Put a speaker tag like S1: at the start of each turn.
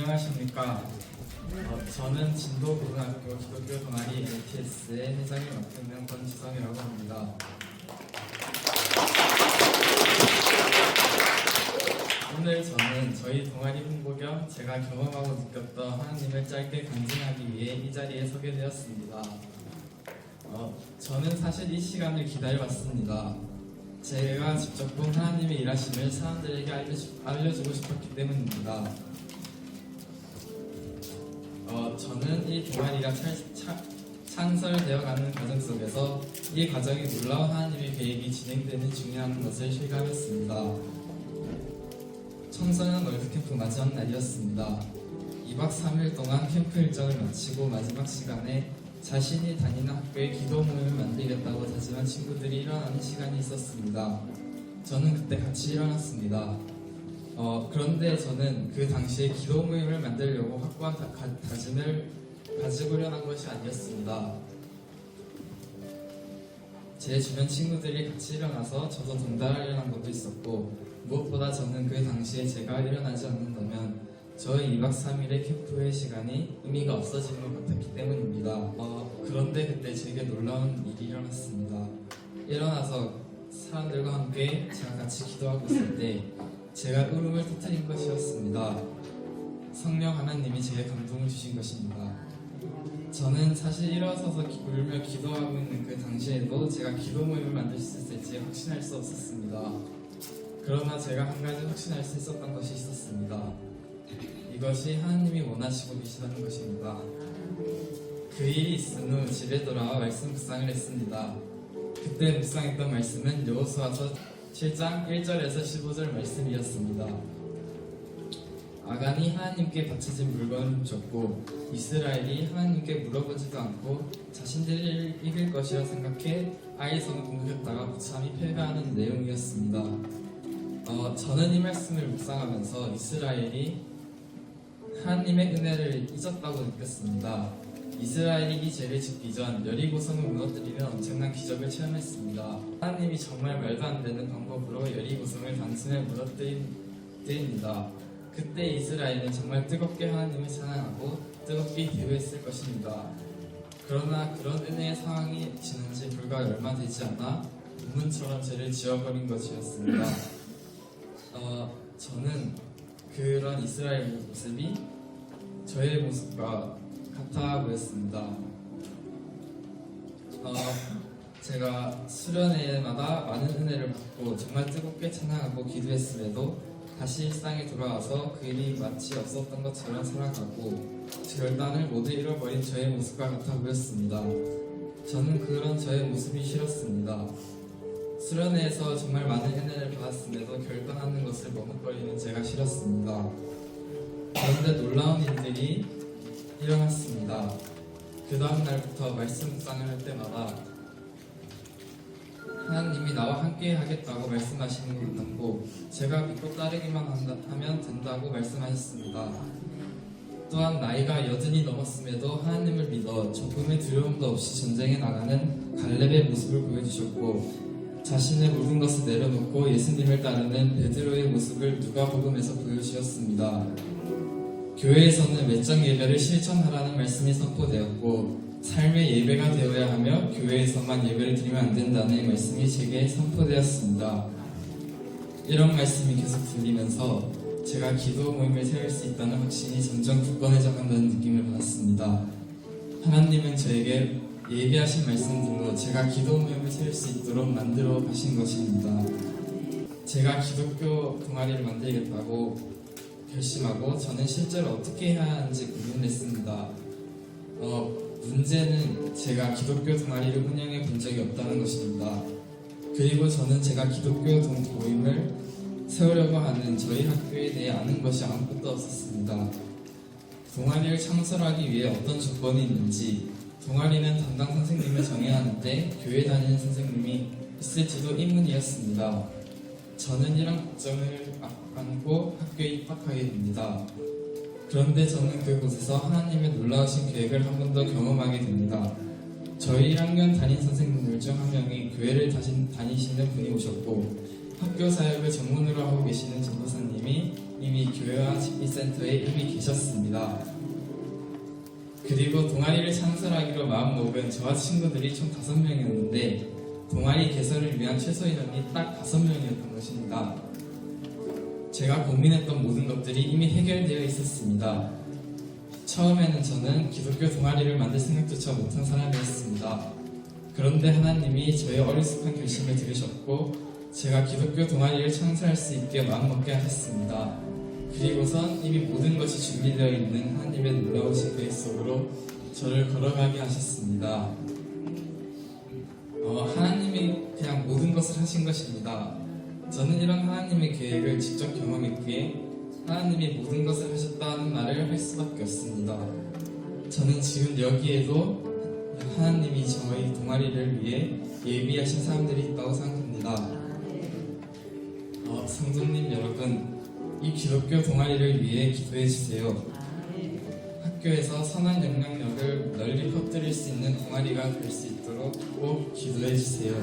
S1: 안녕하십니까. 저는 진도고등학교 기독교 동아리 LTS의 회장을 맡고 있는 권지성이라고 합니다. 오늘 저는 저희 동아리 홍보 겸 제가 경험하고 느꼈던 하나님을 짧게 간증하기 위해 이 자리에 서게 되었습니다. 저는 사실 이 시간을 기다려왔습니다. 제가 직접 본 하나님의 일하심을 사람들에게 알려주고 싶었기 때문입니다. 저는 이 동아리가 창설되어가는 과정 속에서 이 과정이 놀라운 하나님의 계획이 진행되는 중요한 것을 실감했습니다. 청소년 월드캠프 마지막 날이었습니다. 2박 3일 동안 캠프 일정을 마치고 마지막 시간에 자신이 다니는 학교에 기도 모임을 만들겠다고 다짐한 친구들이 일어나는 시간이 있었습니다. 저는 그때 같이 일어났습니다. 그런데 저는 그 당시에 기도 모임을 만들려고 확고한 다짐을 가지고 일어난 것이 아니었습니다. 제 주변 친구들이 같이 일어나서 저도 동달하려는 것도 있었고, 무엇보다 저는 그 당시에 제가 일어나지 않는다면 저의 2박 3일의 캠프의 시간이 의미가 없어지는 것 같았기 때문입니다. 그런데 그때 제게 놀라운 일이 일어났습니다. 일어나서 사람들과 함께 제가 같이 기도하고 있을 때 제가 울음을 터뜨린 것이었습니다. 성령 하나님이 제게 감동을 주신 것입니다. 저는 사실 일어서서 울며 기도하고 있는 그 당시에도 제가 기도 모임을 만들 수 있을지 확신할 수 없었습니다. 그러나 제가 한 가지 확신할 수 있었던 것이 있었습니다. 이것이 하나님이 원하시고 계시다는 것입니다. 그 일이 있은 후 집에 돌아와 말씀 묵상을 했습니다. 그때 묵상했던 말씀은 여호수아서 7장 1절에서 15절 말씀이었습니다. 아간이 하나님께 바쳐진 물건을 훔쳤고 이스라엘이 하나님께 물어보지도 않고 자신들을 이길 것이라 생각해 아이성을 공격했다가 무참히 패배하는 내용이었습니다. 저는 이 말씀을 묵상하면서 이스라엘이 하나님의 은혜를 잊었다고 느꼈습니다. 이스라엘이 이 죄를 짓기 전 여리고성을 무너뜨리는 엄청난 기적을 체험했습니다. 하나님이 정말 말도 안 되는 방법으로 여리고성을 단숨에 무너뜨립니다. 그때 이스라엘은 정말 뜨겁게 하나님을 찬양하고 뜨겁게 기도했을 것입니다. 그러나 그런 은혜의 상황이 지난 지 불과 얼마 되지 않아 문문처럼 죄를 지어버린 것이었습니다. 저는 그런 이스라엘 모습이 저의 모습과 같아 보였습니다. 제가 수련회마다 많은 은혜를 받고 정말 뜨겁게 찬양하고 기도했음에도 다시 일상에 돌아와서 그 일이 마치 없었던 것처럼 살아가고 결단을 모두 잃어버린 저의 모습과 같아 보였습니다. 저는 그런 저의 모습이 싫었습니다. 수련회에서 정말 많은 은혜를 받았음에도 결단하는 것을 머뭇거리는 제가 싫었습니다. 그런데 놀라운 일들이 일어났습니다. 그 다음 날부터 말씀 묵상을 할 때마다 하나님이 나와 함께 하겠다고 말씀하시는 것 같았고 제가 믿고 따르기만 하면 된다고 말씀하셨습니다. 또한 나이가 80이 넘었음에도 하나님을 믿어 조금의 두려움도 없이 전쟁에 나가는 갈렙의 모습을 보여주셨고 자신의 모든 것을 내려놓고 예수님을 따르는 베드로의 모습을 누가복음에서 보여주셨습니다. 교회에서는 외적 예배를 실천하라는 말씀이 선포되었고 삶의 예배가 되어야 하며 교회에서만 예배를 드리면 안 된다는 말씀이 제게 선포되었습니다. 이런 말씀이 계속 들리면서 제가 기도 모임을 세울 수 있다는 확신이 점점 굳건해져 간다는 느낌을 받았습니다. 하나님은 저에게 예비하신 말씀들로 제가 기도 모임을 세울 수 있도록 만들어 가신 것입니다. 제가 기독교 동아리를 만들겠다고 결심하고 저는 실제로 어떻게 해야 하는지 고민했습니다. 문제는 제가 기독교 동아리를 운영해 본 적이 없다는 것입니다. 그리고 저는 제가 기독교 모임을 세우려고 하는 저희 학교에 대해 아는 것이 아무것도 없었습니다. 동아리를 창설하기 위해 어떤 조건이 있는지, 동아리는 담당 선생님을 정해야 하는데 교회 다니는 선생님이 있을지도 의문이었습니다. 저는 이런 걱정을 안고 학교에 입학하게 됩니다. 그런데 저는 그곳에서 하나님의 놀라우신 계획을 한 번 더 경험하게 됩니다. 저희 1학년 담임 선생님들 중 한 명이 교회를 다니시는 분이 오셨고 학교 사역을 전문으로 하고 계시는 전도사님이 이미 교회와 집기센터에 이미 계셨습니다. 그리고 동아리를 창설하기로 마음먹은 저와 친구들이 총 5명이었는데 동아리 개설을 위한 최소 인원이 딱 5명이었던 것입니다. 제가 고민했던 모든 것들이 이미 해결되어 있었습니다. 처음에는 저는 기독교 동아리를 만들 생각조차 못한 사람이었습니다. 그런데 하나님이 저의 어리숙한 결심을 들으셨고 제가 기독교 동아리를 창설할 수 있게 마음먹게 하셨습니다. 그리고선 이미 모든 것이 준비되어 있는 하나님의 놀라우신 계획 속으로 저를 걸어가게 하셨습니다. 하나님이 그냥 모든 것을 하신 것입니다. 저는 이런 하나님의 계획을 직접 경험했기에 하나님이 모든 것을 하셨다는 말을 할 수밖에 없습니다. 저는 지금 여기에도 하나님이 저희 동아리를 위해 예비하신 사람들이 있다고 생각합니다. 성도님 여러분, 이 기독교 동아리를 위해 기도해 주세요. 학교에서 선한 영향력을 널리 퍼뜨릴 수 있는 동아리가 될 수 있도록 꼭 기도해 주세요.